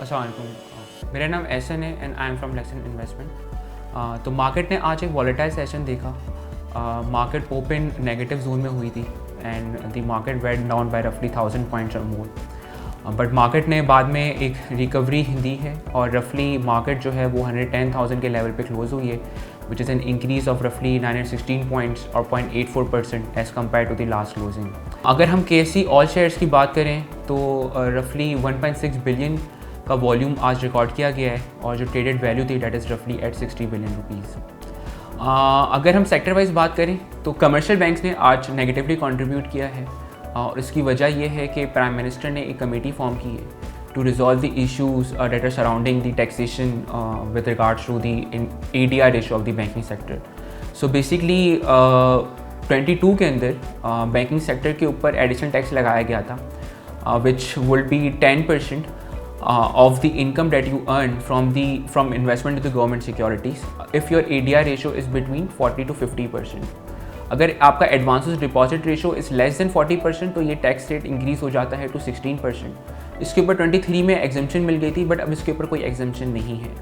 अस्सलाम वालेकुम। मेरा नाम एहसन है and I am from Luxon investment. तो मार्केट ने आज एक वॉलेटाइल सेशन देखा। मार्केट ओपन नेगेटिव जोन में हुई थी and the market went down by रफली 1000 पॉइंट्स और मोर। बट मार्केट ने बाद में एक रिकवरी दी है और रफली मार्केट जो है वो 110,000 के लेवल पे क्लोज हुई है, which is an increase of रफली 916 पॉइंट्स और 0.84% as compare to the last closing. अगर हम KSE ऑल शेयर्स की बात करें तो रफली 1.6 बिलियन का वॉल्यूम आज रिकॉर्ड किया गया है और जो ट्रेडेड वैल्यू थी डेट इज़ रफली एट 60 बिलियन रुपीज़। अगर हम सेक्टर वाइज बात करें तो कमर्शियल बैंक्स ने आज नेगेटिवली कंट्रीब्यूट किया है और इसकी वजह यह है कि प्राइम मिनिस्टर ने एक कमेटी फॉर्म की है to resolve the issues that are surrounding the taxation with regards to the ADR ratio of the banking sector. So basically 22 के अंदर बैंकिंग सेक्टर के ऊपर एडिशनल टैक्स लगाया गया था which would be 10% of the income that you earn from investment into government securities if your ADR ratio is between 40 to 50%. अगर आपका advances deposit ratio is less than 40% तो ये tax rate increase हो जाता है टू 16%। इसके ऊपर 23 में एग्जम्पशन मिल गई थी बट अब इसके ऊपर कोई एग्जम्पशन नहीं है।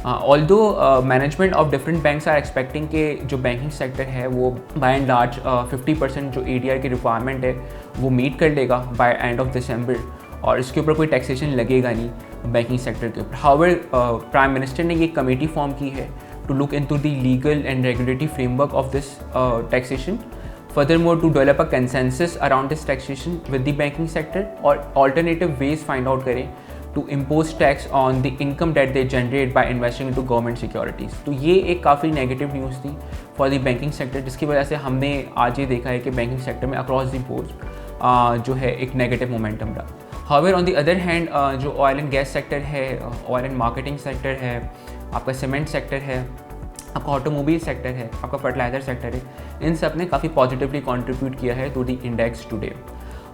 Although management of different banks are expecting कि जो बैंकिंग सेक्टर है वो बाय एंड लार्ज 50% जो ADR की रिक्वायरमेंट है वो मीट कर लेगा बाय एंड ऑफ दिसंबर और इसके ऊपर कोई टैक्सेशन लगेगा नहीं बैंकिंग सेक्टर के ऊपर। हाउएवर प्राइम मिनिस्टर ने ये कमेटी फॉर्म की है to look into the legal and regulatory framework of this taxation, furthermore to develop a consensus around this taxation with the banking sector और alternative ways find out करें to impose tax on the income that they generate by investing into government securities. तो ये एक काफ़ी negative news थी for the banking sector, जिसकी वजह से हमने आज ये देखा है कि बैंकिंग सेक्टर में अक्रॉस द बोर्ड जो है एक नेगेटिव मोमेंटम रहा। However on the other hand जो ऑयल एंड गैस सेक्टर है, ऑयल एंड मार्केटिंग सेक्टर है, आपका सीमेंट सेक्टर है, आपका ऑटोमोबाइल सेक्टर है, आपका फर्टिलाइज़र सेक्टर है, इन सब ने काफ़ी पॉजिटिवली कंट्रीब्यूट किया है टू द इंडेक्स टुडे।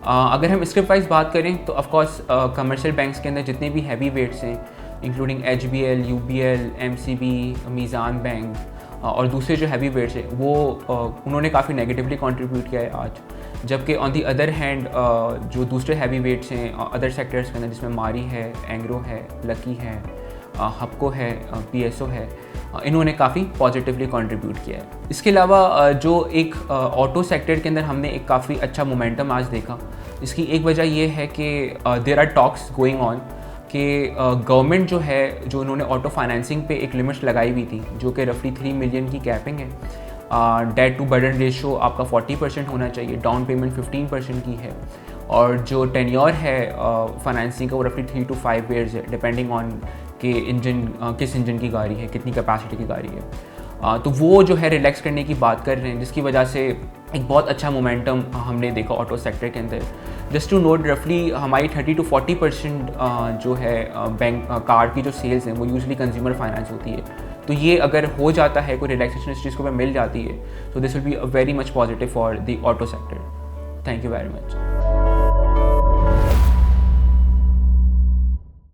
अगर हम स्क्रिप्ट वाइज बात करें तो ऑफकोर्स कमर्शियल बैंक्स के अंदर जितने भी हैवी वेट्स हैं including HBL, UBL, MCB, Meezan bank और दूसरे जो हैवी वेट्स हैं वो उन्होंने काफ़ी नेगेटिवली कंट्रीब्यूट किया है आज। जबकि ऑन दी अदर हैंड जो दूसरे हैवी वेट्स हैं अदर सेक्टर्स के अंदर जिसमें मारी है, एंग्रो है, लकी है, हपको है, PSO है, इन्होंने काफ़ी पॉजिटिवली कंट्रीब्यूट किया है। इसके अलावा जो एक ऑटो सेक्टर के अंदर हमने एक काफ़ी अच्छा मोमेंटम आज देखा, इसकी एक वजह ये है कि there are talks going on कि गवर्नमेंट जो है जो उन्होंने ऑटो फाइनेंसिंग पे एक लिमिट लगाई हुई थी जो कि रफली 3 मिलियन की कैपिंग है। डेट टू बर्डन रेशो आपका 40% होना चाहिए, डाउन पेमेंट 15% की है और जो टेन्योर है फाइनेंसिंग का वो रफली 3 to 5 years है डिपेंडिंग ऑन कि इंजन किस इंजन की गाड़ी है, कितनी कैपेसिटी की गाड़ी है। तो वो जो है रिलैक्स करने की बात कर रहे हैं जिसकी वजह से एक बहुत अच्छा मोमेंटम हमने देखा ऑटो सेक्टर के अंदर। जस्ट टू नोट रफली हमारी 30 to 40% जो है बैंक कार की जो सेल्स हैं वो यूजुअली कंज्यूमर फाइनेंस होती है। तो ये अगर हो जाता है, कोई रिलैक्सेशन इस चीज़ को मिल जाती है, तो this will be a very much positive for the auto sector. Thank you very much.